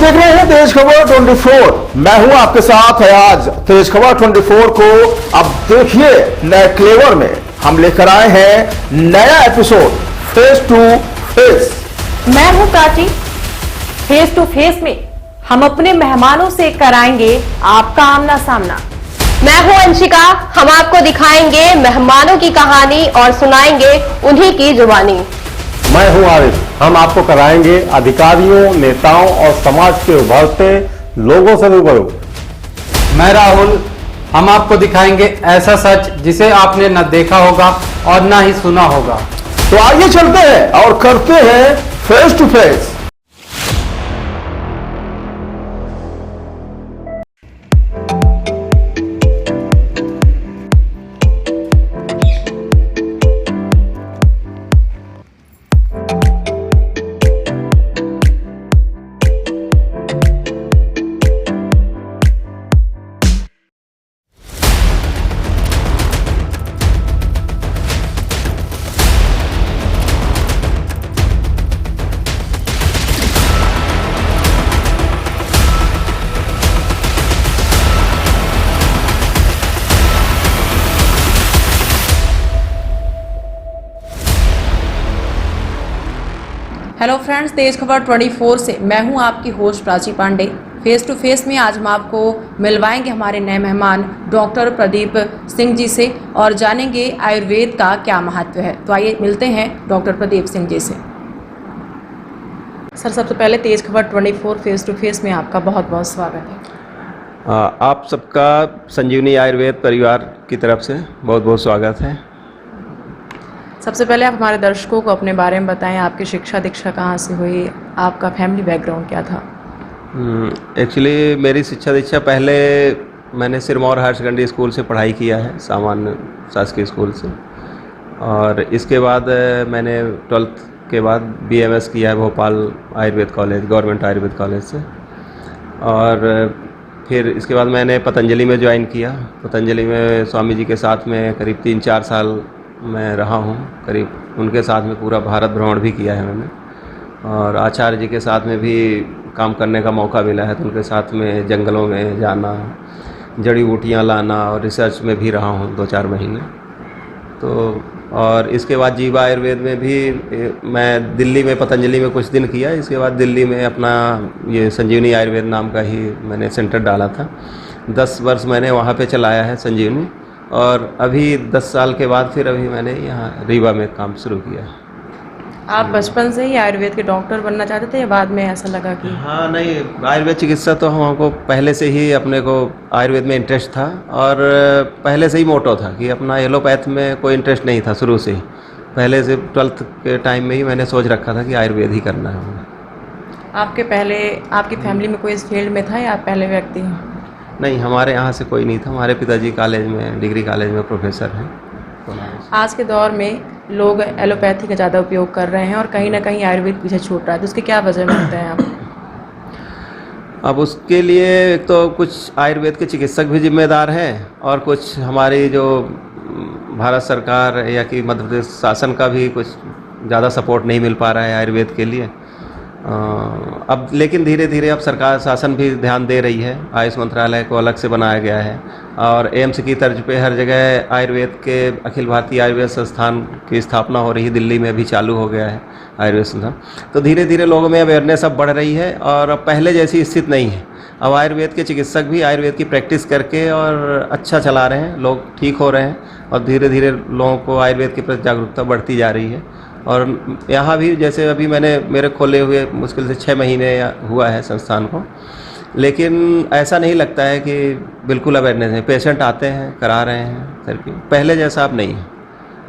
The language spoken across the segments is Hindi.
देख रहे हैं तेज खबर 24। मैं हूं आपके साथ आज तेज खबर 24 को। अब देखिए नए क्लेवर में हम लेकर आए हैं नया एपिसोड फेस टू फेस। मैं हूं प्राची। फेस टू फेस में हम अपने मेहमानों से कराएंगे आपका आमना सामना। मैं हूं अंशिका। हम आपको दिखाएंगे मेहमानों की कहानी और सुनाएंगे उन्हीं की जुबानी। मैं हूं आरिफ। हम आपको कराएंगे अधिकारियों, नेताओं और समाज के उभरते लोगों से रूबरू। मैं राहुल। हम आपको दिखाएंगे ऐसा सच जिसे आपने न देखा होगा और न ही सुना होगा। तो आइए चलते हैं और करते हैं face to face. Hello friends, Tez Khabar 24 से मैं हूं आपकी host Prachi Pandey. Face to face में आज हम आपको मिलवाएंगे हमारे नए मेहमान डॉक्टर प्रदीप सिंह जी से और जानेंगे आयुर्वेद का क्या महत्व है। तो आइए मिलते हैं डॉक्टर प्रदीप सिंह जी से। सर, सबसे पहले तेज खबर 24 फेस टू फेस में आपका बहुत बहुत स्वागत है। आप सबका संजीवनी आयुर्वेद परिवार की तरफ से बहुत बहुत स्वागत है। सबसे पहले आप हमारे दर्शकों को अपने बारे में बताएं। आपकी शिक्षा दीक्षा कहाँ से हुई, आपका फैमिली बैकग्राउंड क्या था? एक्चुअली मेरी शिक्षा दीक्षा पहले मैंने सिरमौर हायर सेकेंडरी स्कूल से पढ़ाई किया है, सामान्य शासकीय स्कूल से। और इसके बाद मैंने 12th के बाद BMS किया है Bhopal Ayurveda college, government Ayurveda college से। और फिर इसके बाद मैंने पतंजलि में ज्वाइन किया। पतंजलि में स्वामी जी के साथ में करीब 3-4 साल मैं रहा हूँ। करीब उनके साथ में पूरा भारत भ्रमण भी किया है मैंने। और आचार्य जी के साथ में भी काम करने का मौका मिला है, तो उनके साथ में जंगलों में जाना, जड़ी बूटियाँ लाना और रिसर्च में भी रहा हूँ 2-4 महीने। तो और इसके बाद जीवा आयुर्वेद में भी मैं दिल्ली में पतंजलि में कुछ दिन किया। इसके बाद दिल्ली में अपना ये संजीवनी आयुर्वेद नाम का ही मैंने सेंटर डाला था। 10 वर्ष मैंने वहाँ पे चलाया है संजीवनी। और अभी 10 साल के बाद फिर अभी मैंने यहाँ रीवा में काम शुरू किया। आप बचपन से ही आयुर्वेद के डॉक्टर बनना चाहते थे या बाद में ऐसा लगा कि? हाँ, नहीं, आयुर्वेद चिकित्सा तो हमको पहले से ही अपने को आयुर्वेद में इंटरेस्ट था। और पहले से ही मोटो था कि अपना एलोपैथ में कोई इंटरेस्ट नहीं था शुरू से ही। पहले से 12th के टाइम में ही मैंने सोच रखा था कि आयुर्वेद ही करना है। आपकी फैमिली में कोई इस फील्ड में था या आप पहले व्यक्ति हैं? नहीं, हमारे यहाँ से कोई नहीं था। हमारे पिताजी कॉलेज में, डिग्री कॉलेज में प्रोफेसर हैं। आज के दौर में लोग एलोपैथी का ज़्यादा उपयोग कर रहे हैं और कहीं ना कहीं आयुर्वेद पीछे छूट रहा है, तो उसकी क्या वजह मानते हैं आप? अब उसके लिए एक तो कुछ आयुर्वेद के चिकित्सक भी जिम्मेदार हैं और कुछ हमारी जो भारत सरकार या कि मध्य प्रदेश शासन का भी कुछ ज़्यादा सपोर्ट नहीं मिल पा रहा है आयुर्वेद के लिए। अब लेकिन धीरे धीरे अब सरकार शासन भी ध्यान दे रही है। आयुष मंत्रालय को अलग से बनाया गया है और एम्स की तर्ज पे हर जगह आयुर्वेद के अखिल भारतीय आयुर्वेद संस्थान की स्थापना हो रही है। दिल्ली में भी चालू हो गया है आयुर्वेद संस्थान। तो धीरे धीरे लोगों में अवेयरनेस अब बढ़ रही है और अब पहले जैसी स्थिति नहीं है। अब आयुर्वेद के चिकित्सक भी आयुर्वेद की प्रैक्टिस करके और अच्छा चला रहे हैं, लोग ठीक हो रहे हैं और धीरे धीरे लोगों को आयुर्वेद के प्रति जागरूकता बढ़ती जा रही है। और यहाँ भी जैसे अभी मेरे खोले हुए मुश्किल से 6 महीने हुआ है संस्थान को, लेकिन ऐसा नहीं लगता है कि बिल्कुल अवेयरनेस है। पेशेंट आते हैं, करा रहे हैं थेरेपी, पहले जैसा अब नहीं है।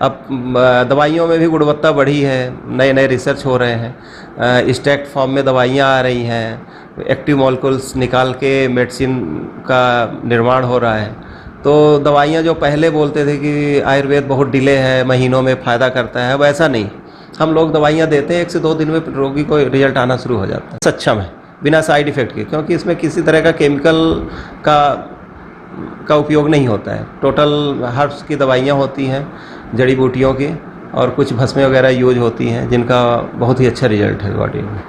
अब दवाइयों में भी गुणवत्ता बढ़ी है, नए नए रिसर्च हो रहे हैं, स्टैक्ड फॉर्म में दवाइयाँ आ रही हैं, एक्टिव मॉलिक्यूल्स निकाल के मेडिसिन का निर्माण हो रहा है। तो दवाइयाँ जो पहले बोलते थे कि आयुर्वेद बहुत डिले है, महीनों में फ़ायदा करता है, अब ऐसा नहीं। हम लोग दवाइयाँ देते हैं, 1 से 2 दिन में रोगी को रिजल्ट आना शुरू हो जाता है सक्षम है, बिना साइड इफ़ेक्ट के, क्योंकि इसमें किसी तरह का केमिकल का उपयोग नहीं होता है। टोटल हर्ब्स की दवाइयाँ होती हैं, जड़ी बूटियों की, और कुछ भस्में वगैरह यूज होती हैं जिनका बहुत ही अच्छा रिजल्ट है बॉडी में।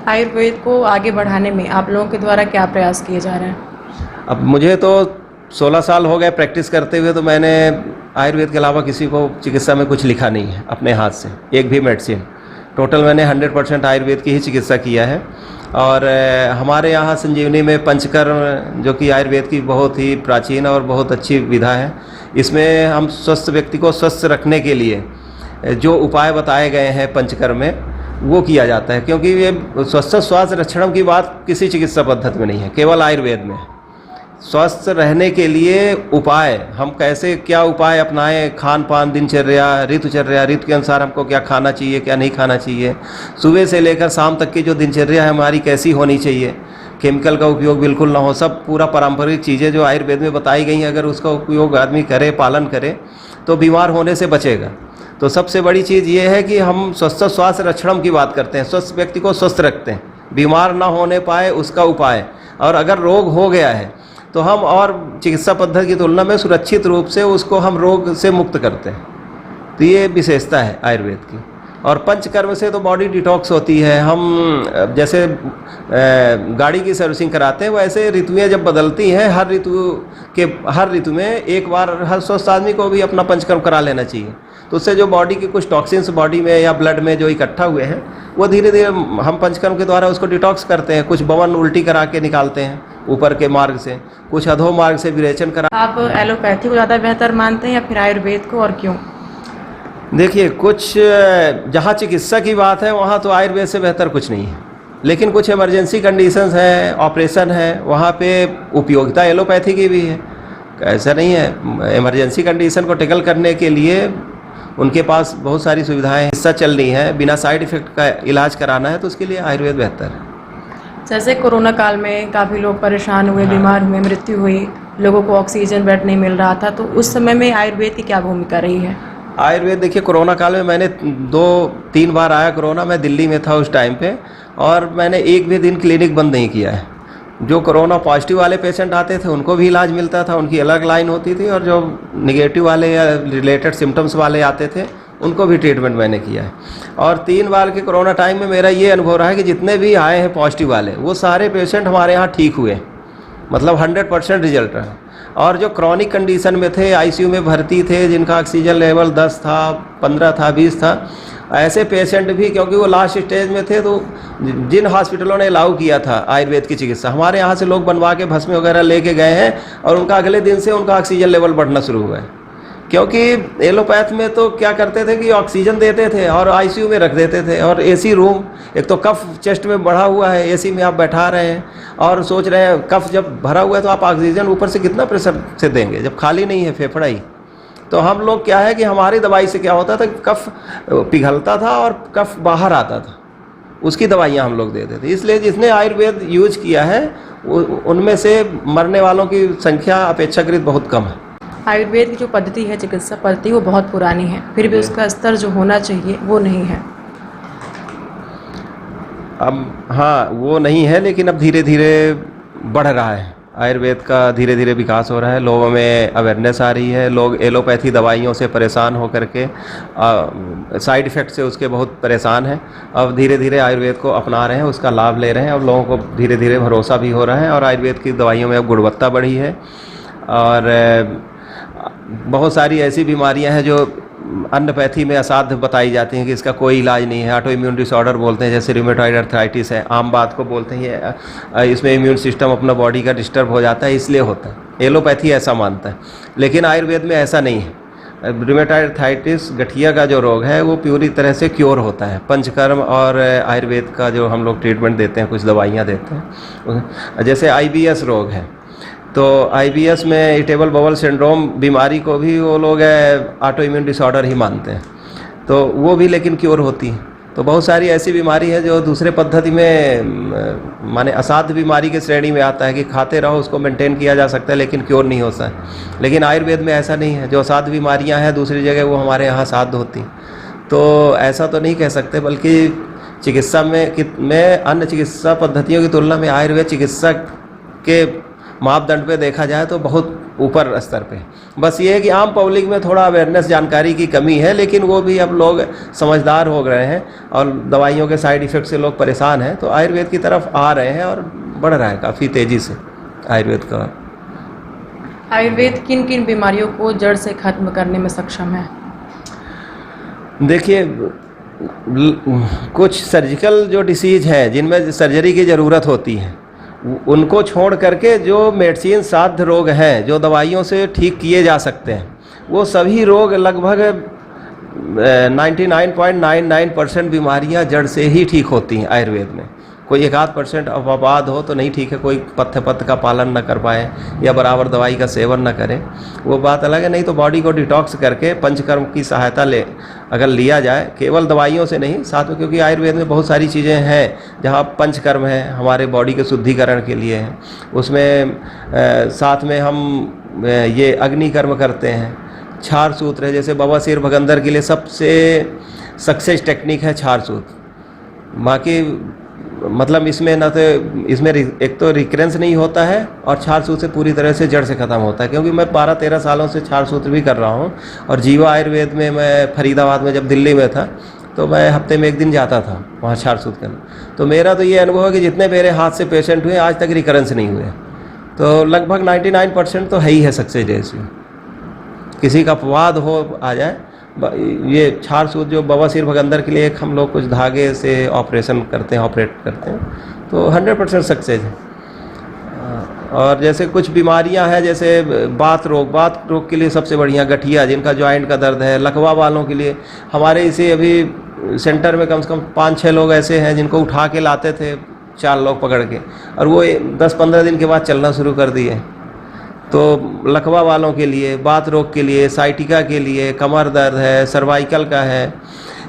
आयुर्वेद को आगे बढ़ाने में आप लोगों के द्वारा क्या प्रयास किए जा रहे हैं? अब मुझे तो 16 साल हो गए प्रैक्टिस करते हुए, तो मैंने आयुर्वेद के अलावा किसी को चिकित्सा में कुछ लिखा नहीं है अपने हाथ से, एक भी मेडिसिन। टोटल मैंने 100% आयुर्वेद की ही चिकित्सा किया है। और हमारे यहाँ संजीवनी में पंचकर्म, जो कि आयुर्वेद की बहुत ही प्राचीन और बहुत अच्छी विधा है, इसमें हम स्वस्थ व्यक्ति को स्वस्थ रखने के लिए जो उपाय बताए गए हैं पंचकर्म में, वो किया जाता है। क्योंकि ये स्वास्थ्य रक्षणम की बात किसी चिकित्सा पद्धति में नहीं है, केवल आयुर्वेद में। स्वस्थ रहने के लिए उपाय, हम कैसे क्या उपाय अपनाएं, खान पान, दिनचर्या, ऋतुचर्या, ऋतु के अनुसार हमको क्या खाना चाहिए, क्या नहीं खाना चाहिए, सुबह से लेकर शाम तक की जो दिनचर्या है हमारी कैसी होनी चाहिए, केमिकल का उपयोग बिल्कुल ना हो, सब पूरा पारंपरिक चीज़ें जो आयुर्वेद में बताई गई हैं, अगर उसका उपयोग आदमी करे, पालन करे, तो बीमार होने से बचेगा। तो सबसे बड़ी चीज़ ये है कि हम स्वास्थ्य रक्षणम की बात करते हैं, स्वस्थ व्यक्ति को स्वस्थ रखते हैं, बीमार ना होने पाए उसका उपाय। और अगर रोग हो गया है तो हम और चिकित्सा पद्धति की तुलना में सुरक्षित रूप से उसको हम रोग से मुक्त करते हैं। तो ये विशेषता है आयुर्वेद की। और पंचकर्म से तो बॉडी डिटॉक्स होती है। हम जैसे गाड़ी की सर्विसिंग कराते हैं, वैसे ऋतुएं जब बदलती हैं, हर ऋतु में एक बार हर स्वस्थ आदमी को भी अपना पंचकर्म करा लेना चाहिए। तो उससे जो बॉडी के कुछ टॉक्सिन्स बॉडी में या ब्लड में जो इकट्ठा हुए हैं, वो धीरे धीरे हम पंचकर्म के द्वारा उसको डिटॉक्स करते हैं। कुछ बवन उल्टी करा के निकालते हैं ऊपर के मार्ग से, कुछ अधो मार्ग से विरेचन करा। आप एलोपैथी को ज़्यादा बेहतर मानते हैं या फिर आयुर्वेद को, और क्यों? देखिए, कुछ जहाँ चिकित्सा की बात है वहाँ तो आयुर्वेद से बेहतर कुछ नहीं है, लेकिन कुछ इमरजेंसी कंडीशंस हैं, ऑपरेशन है, वहाँ पे उपयोगिता एलोपैथी की भी है। ऐसा नहीं है, इमरजेंसी कंडीशन को टैकल करने के लिए उनके पास बहुत सारी सुविधाएं हिस्सा चल रही हैं, बिना साइड इफ़ेक्ट का इलाज कराना है तो उसके लिए आयुर्वेद बेहतर है। जैसे कोरोना काल में काफ़ी लोग परेशान हुए, बीमार हुए, मृत्यु हुई, लोगों को ऑक्सीजन बेड नहीं मिल रहा था, तो उस समय में आयुर्वेद की क्या भूमिका रही है? आयुर्वेद, देखिए, कोरोना काल में मैंने 2-3 बार आया कोरोना, मैं दिल्ली में था उस टाइम पे, और मैंने एक भी दिन क्लिनिक बंद नहीं किया है। जो कोरोना पॉजिटिव वाले पेशेंट आते थे उनको भी इलाज मिलता था, उनकी अलग लाइन होती थी, और जो निगेटिव वाले या रिलेटेड सिम्टम्स वाले आते थे उनको भी ट्रीटमेंट मैंने किया है। और 3 बार के कोरोना टाइम में मेरा ये अनुभव रहा है कि जितने भी आए हैं पॉजिटिव वाले, वो सारे पेशेंट हमारे यहाँ ठीक हुए, मतलब 100% रिजल्ट रहा। और जो क्रॉनिक कंडीशन में थे, आईसीयू में भर्ती थे, जिनका ऑक्सीजन लेवल 10 था, 15 था, 20 था, ऐसे पेशेंट भी, क्योंकि वो लास्ट स्टेज में थे, तो जिन हॉस्पिटलों ने अलाउ किया था आयुर्वेद की चिकित्सा, हमारे यहाँ से लोग बनवा के भस्म वगैरह लेके गए हैं, और उनका अगले दिन से उनका ऑक्सीजन लेवल बढ़ना शुरू हुआ है। क्योंकि एलोपैथ में तो क्या करते थे कि ऑक्सीजन देते थे और आईसीयू में रख देते थे, और एसी रूम, एक तो कफ चेस्ट में बढ़ा हुआ है, एसी में आप बैठा रहे हैं और सोच रहे हैं कफ जब भरा हुआ है तो आप ऑक्सीजन ऊपर से कितना प्रेशर से देंगे जब खाली नहीं है फेफड़ा ही। तो हम लोग क्या है कि हमारी दवाई से क्या होता था, कफ पिघलता था और कफ बाहर आता था, उसकी दवाइयाँ हम लोग देते थे। इसलिए जिसने आयुर्वेद यूज किया है उनमें से मरने वालों की संख्या अपेक्षाकृत बहुत कम है। आयुर्वेद की जो पद्धति है, चिकित्सा पद्धति, वो बहुत पुरानी है, फिर भी उसका स्तर जो होना चाहिए वो नहीं है। अब हाँ, वो नहीं है, लेकिन अब धीरे धीरे बढ़ रहा है। आयुर्वेद का धीरे धीरे विकास हो रहा है, लोगों में अवेयरनेस आ रही है, लोग एलोपैथी दवाइयों से परेशान होकर के साइड इफ़ेक्ट से उसके बहुत परेशान हैं। अब धीरे धीरे आयुर्वेद को अपना रहे हैं, उसका लाभ ले रहे हैं, अब लोगों को धीरे धीरे भरोसा भी हो रहा है, और आयुर्वेद की दवाइयों में अब गुणवत्ता बढ़ी है। और बहुत सारी ऐसी बीमारियां हैं जो अन्नपैथी में असाध्य बताई जाती हैं कि इसका कोई इलाज नहीं है। ऑटो इम्यून डिसऑर्डर बोलते हैं, जैसे रूमेटॉइड अर्थराइटिस है, आम बात को बोलते हैं, इसमें इम्यून सिस्टम अपना बॉडी का डिस्टर्ब हो जाता है, इसलिए होता है। एलोपैथी ऐसा मानता है, लेकिन आयुर्वेद में ऐसा नहीं है। रूमेटॉइड अर्थराइटिस, गठिया का जो रोग है, वो पूरी तरह से क्योर होता है। पंचकर्म और आयुर्वेद का जो हम लोग ट्रीटमेंट देते हैं, कुछ दवाइयाँ देते हैं। जैसे IBS रोग है, तो IBS में इरिटेबल बाउल सिंड्रोम बीमारी को भी वो लोग ऑटो इम्यून डिसऑर्डर ही मानते हैं, तो वो भी लेकिन क्योर होती है। तो बहुत सारी ऐसी बीमारी है जो दूसरे पद्धति में माने असाध्य बीमारी की श्रेणी में आता है कि खाते रहो उसको मेंटेन किया जा सकता है, लेकिन क्योर नहीं होता है। लेकिन आयुर्वेद में ऐसा नहीं है, जो असाध्य बीमारियां हैं दूसरी जगह वो हमारे यहाँ साध्य होती। तो ऐसा तो नहीं कह सकते, बल्कि चिकित्सा में अन्य चिकित्सा पद्धतियों की तुलना में आयुर्वेद चिकित्सा के मापदंड पे देखा जाए तो बहुत ऊपर स्तर पे। बस ये है कि आम पब्लिक में थोड़ा अवेयरनेस जानकारी की कमी है, लेकिन वो भी अब लोग समझदार हो गए हैं और दवाइयों के साइड इफ़ेक्ट से लोग परेशान हैं, तो आयुर्वेद की तरफ आ रहे हैं और बढ़ रहा है काफ़ी तेज़ी से आयुर्वेद का। आयुर्वेद किन किन बीमारियों को जड़ से खत्म करने में सक्षम है? देखिए, कुछ सर्जिकल जो डिसीज़ है जिनमें सर्जरी की ज़रूरत होती है, उनको छोड़ करके जो मेडिसिन साध्य रोग हैं जो दवाइयों से ठीक किए जा सकते हैं, वो सभी रोग लगभग 99.99% बीमारियां जड़ से ही ठीक होती हैं आयुर्वेद में। कोई 1-8% अपवाद हो तो नहीं ठीक है, कोई पथ्य का पालन न कर पाए या बराबर दवाई का सेवन न करे, वो बात अलग है। नहीं तो बॉडी को डिटॉक्स करके पंचकर्म की सहायता अगर लिया जाए, केवल दवाइयों से नहीं, साथ में, क्योंकि आयुर्वेद में बहुत सारी चीज़ें हैं जहाँ पंचकर्म है हमारे बॉडी के शुद्धिकरण के लिए है, उसमें साथ में हम ये अग्निकर्म करते हैं, क्षार सूत्र है, जैसे बवासीर भगंदर के लिए सबसे सक्सेस टेक्निक है क्षार सूत्र। बाकी मतलब इसमें न तो इसमें एक तो रिकरेंस नहीं होता है और क्षार सूत्र से पूरी तरह से जड़ से ख़त्म होता है, क्योंकि मैं 12-13 सालों से क्षार सूत्र भी कर रहा हूँ। और जीवा आयुर्वेद में मैं फरीदाबाद में जब दिल्ली में था तो मैं हफ्ते में 1 दिन जाता था वहाँ क्षार सूत्र करने। तो मेरा तो ये अनुभव है कि जितने मेरे हाथ से पेशेंट हुए आज तक रिकरेंस नहीं हुए, तो लगभग 99% तो है ही है सक्सेस रेट में। किसी का अपवाद हो आ जाए, ये क्षार सूत्र जो बवासीर भगंदर के लिए एक हम लोग कुछ धागे से ऑपरेट करते हैं, तो 100% सक्सेस है। और जैसे कुछ बीमारियां हैं, जैसे बात रोग के लिए सबसे बढ़िया गठिया, जिनका जॉइंट का दर्द है, लकवा वालों के लिए हमारे इसे अभी सेंटर में कम से कम 5-6 लोग ऐसे हैं जिनको उठा के लाते थे 4 लोग पकड़ के, और वो 10-15 दिन के बाद चलना शुरू कर दिए। तो लकवा वालों के लिए, बात रोग के लिए, साइटिका के लिए, कमर दर्द है, सर्वाइकल का है,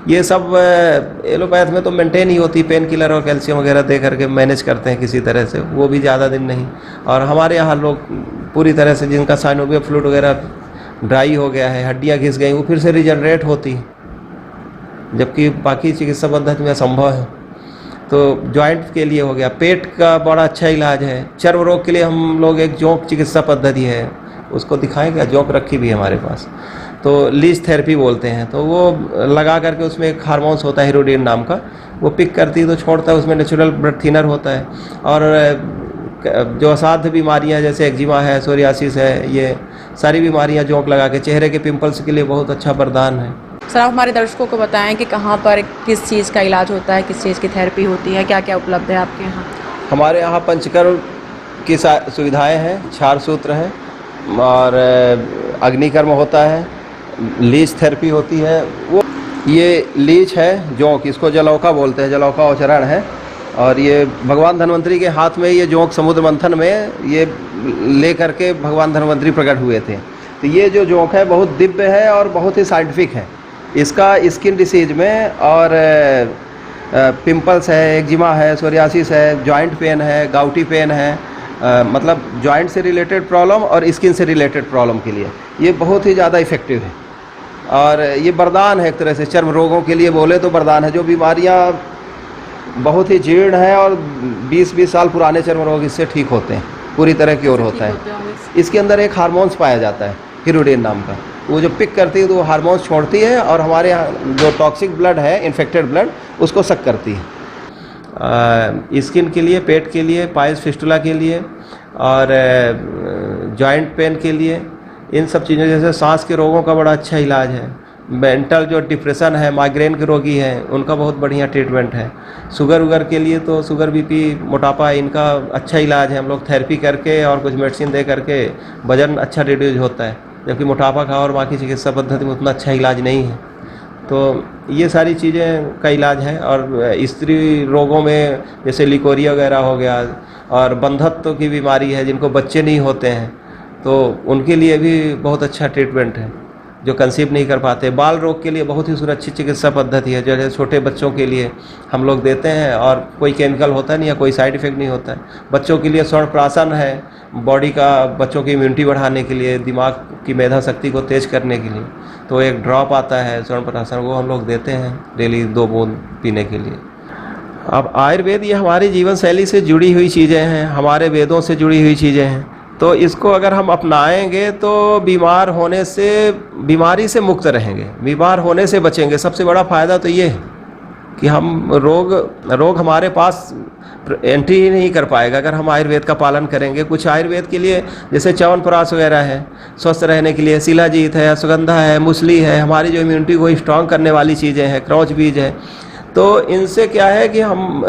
ये सब एलोपैथ में तो मेंटेन ही होती, पेन किलर और कैल्शियम वगैरह दे करके मैनेज करते हैं किसी तरह से, वो भी ज़्यादा दिन नहीं। और हमारे यहाँ लोग पूरी तरह से जिनका साइनोवियल फ्लूइड वगैरह ड्राई हो गया है, हड्डियाँ घिस गई, वो फिर से रिजनरेट होती, जबकि बाकी चिकित्सा पद्धति में असंभव है। तो जॉइंट के लिए हो गया, पेट का बड़ा अच्छा इलाज है। चर्म रोग के लिए हम लोग एक जोंक चिकित्सा पद्धति है, उसको दिखाएंगे, जोंक रखी भी है हमारे पास, तो लीच थेरेपी बोलते हैं। तो वो लगा करके उसमें एक हार्मोन्स होता है हिरोडिन नाम का, वो पिक करती है तो छोड़ता है, उसमें नेचुरल ब्लड थिनर होता है। और जो असाध्य बीमारियां जैसे एक्जिमा है, सोरियासिस है, ये सारी बीमारियां जोंक लगा के, चेहरे के पिंपल्स के लिए बहुत अच्छा वरदान है। सर, आप हमारे दर्शकों को बताएं कि कहाँ पर किस चीज़ का इलाज होता है, किस चीज़ की थेरेपी होती है, क्या क्या उपलब्ध है आपके यहाँ? हमारे यहाँ पंचकर्म की सुविधाएं हैं, क्षार सूत्र है और अग्निकर्म होता है, लीच थेरेपी होती है। वो ये लीच है जोंक, इसको जलौका बोलते हैं, जलौका उच्चारण है। और ये भगवान धन्वंतरी के हाथ में ये जोंक समुद्र मंथन में ये ले करके भगवान धन्वंतरी प्रकट हुए थे। तो ये जो जोंक है बहुत दिव्य है और बहुत ही साइंटिफिक है। इसका स्किन डिसीज में और पिंपल्स है, एक्जिमा है, सोरियासिस है, जॉइंट पेन है, गाउटी पेन है, मतलब जॉइंट से रिलेटेड प्रॉब्लम और स्किन से रिलेटेड प्रॉब्लम के लिए ये बहुत ही ज़्यादा इफ़ेक्टिव है। और ये वरदान है एक तरह से, चर्म रोगों के लिए बोले तो वरदान है। जो बीमारियाँ बहुत ही जीर्ण हैं और 20-20 साल पुराने चर्म रोग इससे ठीक होते हैं, पूरी तरह क्योर होता है। इसके अंदर एक हार्मोन्स पाया जाता है हिरोडिन नाम का, वो जो पिक करती है तो वो हार्मोन्स छोड़ती है और हमारे यहाँ जो टॉक्सिक ब्लड है, इन्फेक्टेड ब्लड, उसको सक करती है। स्किन के लिए, पेट के लिए, पाइल्स फिस्टुला के लिए और जॉइंट पेन के लिए, इन सब चीज़ों जैसे सांस के रोगों का बड़ा अच्छा इलाज है। मेंटल जो डिप्रेशन है, माइग्रेन के रोगी हैं, उनका बहुत बढ़िया ट्रीटमेंट है। शुगर के लिए तो शुगर, बीपी, मोटापा, इनका अच्छा इलाज है। हम लोग थेरेपी करके और कुछ मेडिसिन दे करके वजन अच्छा रिड्यूस होता है, जबकि मोटापा का और बाकी चिकित्सा पद्धति में उतना अच्छा इलाज नहीं है। तो ये सारी चीज़ें का इलाज है। और स्त्री रोगों में जैसे लिकोरिया वगैरह हो गया, और बंधत्व की बीमारी है, जिनको बच्चे नहीं होते हैं, तो उनके लिए भी बहुत अच्छा ट्रीटमेंट है, जो कंसीव नहीं कर पाते। बाल रोग के लिए बहुत ही सुरक्षित चिकित्सा पद्धति है, जैसे छोटे बच्चों के लिए हम लोग देते हैं और कोई केमिकल होता नहीं या कोई साइड इफ़ेक्ट नहीं होता है। बच्चों के लिए स्वर्णप्राशन है, बॉडी का, बच्चों की इम्यूनिटी बढ़ाने के लिए, दिमाग की मेधा शक्ति को तेज करने के लिए। तो एक ड्रॉप आता है स्वर्णप्राशन, वो हम लोग देते हैं डेली 2 बूंद पीने के लिए। अब आयुर्वेद ये हमारी जीवन शैली से जुड़ी हुई चीज़ें हैं, हमारे वेदों से जुड़ी हुई चीज़ें हैं। तो इसको अगर हम अपनाएंगे तो बीमारी से मुक्त रहेंगे, बीमार होने से बचेंगे। सबसे बड़ा फ़ायदा तो ये है कि हम रोग हमारे पास एंट्री ही नहीं कर पाएगा अगर हम आयुर्वेद का पालन करेंगे। कुछ आयुर्वेद के लिए जैसे च्यवनप्राश वगैरह है, स्वस्थ रहने के लिए शिलाजीत है, अश्वगंधा है, मूसली है, हमारी जो इम्यूनिटी को स्ट्रॉन्ग करने वाली चीज़ें हैं, क्रौच बीज है। तो इनसे क्या है कि हम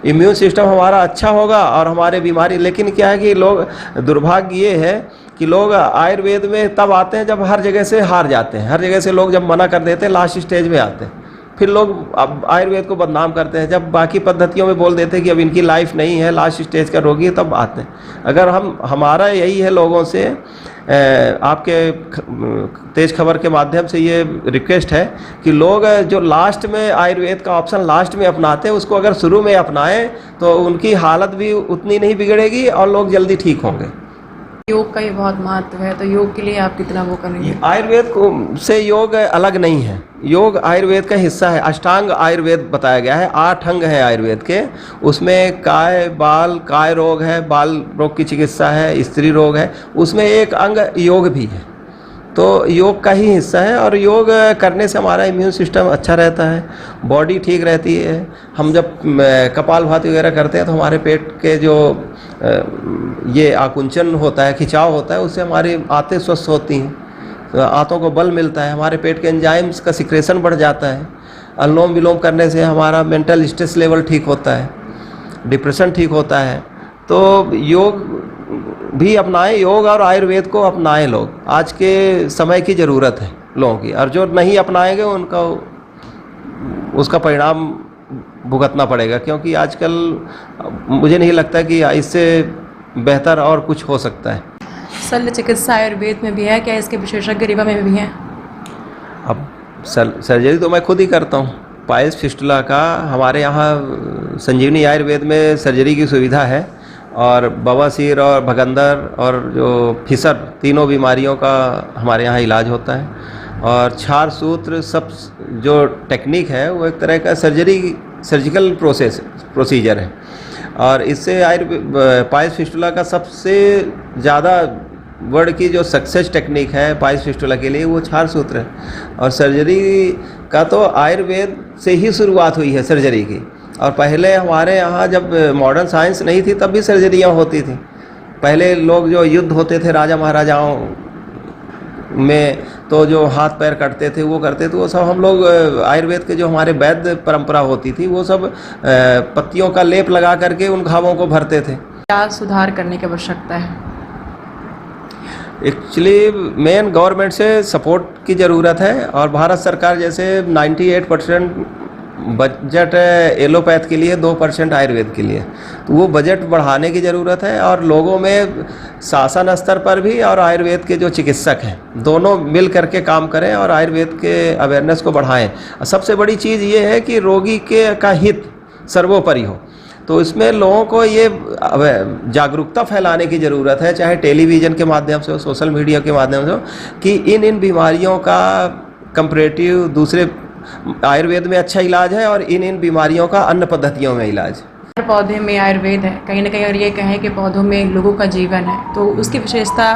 इम्यून सिस्टम हमारा अच्छा होगा और हमारे बीमारी। लेकिन क्या है कि लोग, दुर्भाग्य ये है कि लोग आयुर्वेद में तब आते हैं जब हर जगह से हार जाते हैं, हर जगह से लोग जब मना कर देते हैं, लास्ट स्टेज में आते हैं, फिर लोग अब आयुर्वेद को बदनाम करते हैं। जब बाकी पद्धतियों में बोल देते हैं कि अब इनकी लाइफ नहीं है, लास्ट स्टेज का रोगी है, तब आते हैं। अगर हमारा यही है लोगों से, आपके तेज खबर के माध्यम से ये रिक्वेस्ट है कि लोग जो लास्ट में आयुर्वेद का ऑप्शन लास्ट में अपनाते हैं, उसको अगर शुरू में अपनाएं तो उनकी हालत भी उतनी नहीं बिगड़ेगी और लोग जल्दी ठीक होंगे। योग का ये बहुत महत्व है, तो योग के लिए आप कितना वो करेंगे? आयुर्वेद से योग अलग नहीं है, योग आयुर्वेद का हिस्सा है। अष्टांग आयुर्वेद बताया गया है, 8 अंग है आयुर्वेद के। उसमें काय रोग है, बाल रोग की चिकित्सा है, स्त्री रोग है, उसमें एक अंग योग भी है। तो योग का ही हिस्सा है और योग करने से हमारा इम्यून सिस्टम अच्छा रहता है, बॉडी ठीक रहती है। हम जब कपालभाति वगैरह करते हैं तो हमारे पेट के जो ये आकुंचन होता है, खिंचाव होता है, उससे हमारी आंतें स्वस्थ होती हैं, आंतों को बल मिलता है, हमारे पेट के एंजाइम्स का सिक्रेशन बढ़ जाता है। अनुलोम विलोम करने से हमारा मेंटल स्ट्रेस लेवल ठीक होता है, डिप्रेशन ठीक होता है। तो योग भी अपनाएं, योग और आयुर्वेद को अपनाएं लोग। आज के समय की ज़रूरत है लोगों की, और जो नहीं अपनाएंगे उनका उसका परिणाम भुगतना पड़ेगा, क्योंकि आजकल मुझे नहीं लगता कि इससे बेहतर और कुछ हो सकता है। शल्य चिकित्सा आयुर्वेद में भी है क्या? इसके विशेषज्ञ रीवा में भी हैं? अब सर्जरी तो मैं खुद ही करता हूँ। पाइल्स फिस्टुला का हमारे यहाँ संजीवनी आयुर्वेद में सर्जरी की सुविधा है, और बवासीर और भगंदर और जो फिसर, तीनों बीमारियों का हमारे यहाँ इलाज होता है। और क्षार सूत्र सब जो टेक्निक है वो एक तरह का सर्जिकल प्रोसीजर है। और इससे पाइल्स फिस्टुला का सबसे ज़्यादा वर्ड की जो सक्सेस टेक्निक है पाइल्स फिस्टुला के लिए, वो क्षार सूत्र है। और सर्जरी का तो आयुर्वेद से ही शुरुआत हुई है सर्जरी की। और पहले हमारे यहाँ जब मॉडर्न साइंस नहीं थी तब भी सर्जरियाँ होती थी। पहले लोग जो युद्ध होते थे राजा महाराजाओं में, तो जो हाथ पैर कटते थे वो करते थे, वो सब हम लोग आयुर्वेद के जो हमारे वैद्य परंपरा होती थी वो सब पत्तियों का लेप लगा करके उन घावों को भरते थे। क्या सुधार करने की आवश्यकता है? एक्चुअली मेन गवर्नमेंट से सपोर्ट की ज़रूरत है, और भारत सरकार जैसे 98% बजट एलोपैथ के लिए, 2% आयुर्वेद के लिए, तो वो बजट बढ़ाने की ज़रूरत है। और लोगों में शासन स्तर पर भी और आयुर्वेद के जो चिकित्सक हैं दोनों मिल करके काम करें और आयुर्वेद के अवेयरनेस को बढ़ाएं। सबसे बड़ी चीज़ ये है कि रोगी का हित सर्वोपरि हो। तो इसमें लोगों को ये जागरूकता फैलाने की ज़रूरत है, चाहे टेलीविज़न के माध्यम से हो, सोशल मीडिया के माध्यम से हो, कि इन बीमारियों का कंपैरेटिव दूसरे आयुर्वेद में अच्छा इलाज है और इन बीमारियों का अन्य पद्धतियों में इलाज। पौधे में आयुर्वेद है कहीं ना कहीं, और ये कहें कि पौधों में लोगों का जीवन है, तो उसकी विशेषता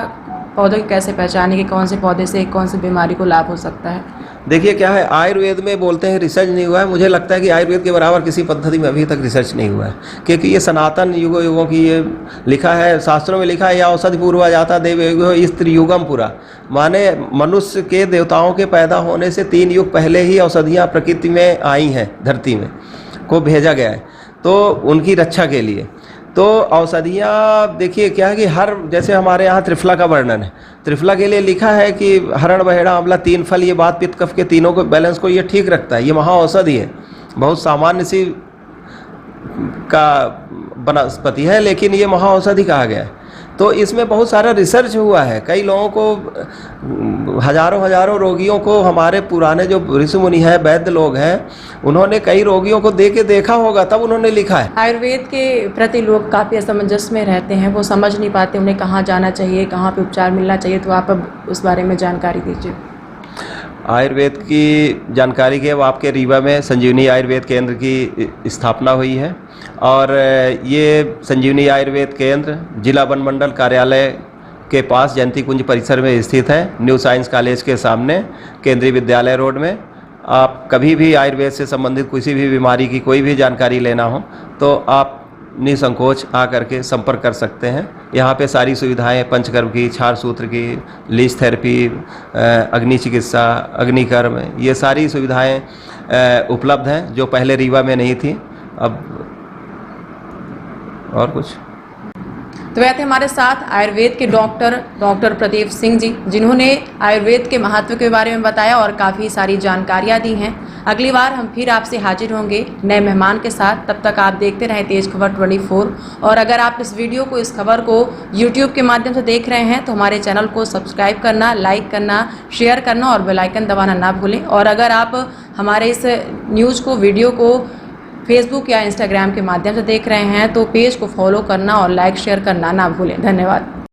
पौधों की कैसे पहचाने कि कौन से पौधे से कौन सी बीमारी को लाभ हो सकता है? देखिए क्या है, आयुर्वेद में बोलते हैं रिसर्च नहीं हुआ है। मुझे लगता है कि आयुर्वेद के बराबर किसी पद्धति में अभी तक रिसर्च नहीं हुआ है, क्योंकि ये सनातन युगों की ये लिखा है, शास्त्रों में लिखा है, या औषधि पूर्वा जाता देव युगो स्त्री युगम पुरा, माने मनुष्य के देवताओं के पैदा होने से 3 युग पहले ही औषधियाँ प्रकृति में आई हैं, धरती में को भेजा गया है तो उनकी रक्षा के लिए। तो औषधियाँ देखिए क्या है कि हर, जैसे हमारे यहाँ त्रिफला का वर्णन है, त्रिफला के लिए लिखा है कि हरण बहेड़ा आंवला 3 फल, ये बात पित्त कफ के तीनों को बैलेंस को ये ठीक रखता है। ये महाऔषधि है, बहुत सामान्य सी का वनस्पति है, लेकिन ये महाऔषधि कहा गया है। तो इसमें बहुत सारा रिसर्च हुआ है, कई लोगों को, हजारों रोगियों को, हमारे पुराने जो ऋषि मुनि हैं, वैद्य लोग हैं, उन्होंने कई रोगियों को देखा होगा, तब उन्होंने लिखा है। आयुर्वेद के प्रति लोग काफ़ी असमंजस में रहते हैं, वो समझ नहीं पाते उन्हें कहाँ जाना चाहिए, कहाँ पे उपचार मिलना चाहिए, तो आप अब उस बारे में जानकारी दीजिए। आयुर्वेद की जानकारी के वो आपके रीवा में संजीवनी आयुर्वेद केंद्र की स्थापना हुई है और ये संजीवनी आयुर्वेद केंद्र जिला वन मंडल कार्यालय के पास जयंती कुंज परिसर में स्थित है, न्यू साइंस कॉलेज के सामने, केंद्रीय विद्यालय रोड में। आप कभी भी आयुर्वेद से संबंधित किसी भी बीमारी की कोई भी जानकारी लेना हो तो आप निसंकोच आकर के संपर्क कर सकते हैं। यहाँ पे सारी सुविधाएं पंचकर्म की, क्षार सूत्र की, लीच थेरेपी, अग्नि चिकित्सा, अग्निकर्म, ये सारी सुविधाएं उपलब्ध हैं जो पहले रीवा में नहीं थी। अब और कुछ तो वह थे हमारे साथ आयुर्वेद के डॉक्टर प्रदीप सिंह जी, जिन्होंने आयुर्वेद के महत्व के बारे में बताया और काफ़ी सारी जानकारियां दी हैं। अगली बार हम फिर आपसे हाजिर होंगे नए मेहमान के साथ। तब तक आप देखते रहें तेज खबर 24। और अगर आप इस वीडियो को, इस खबर को यूट्यूब के माध्यम से देख रहे हैं तो हमारे चैनल को सब्सक्राइब करना, लाइक करना, शेयर करना और बेल आइकन दबाना ना भूलें। और अगर आप हमारे इस न्यूज़ को, वीडियो को फेसबुक या इंस्टाग्राम के माध्यम से देख रहे हैं तो पेज को फॉलो करना और लाइक शेयर करना ना भूलें। धन्यवाद।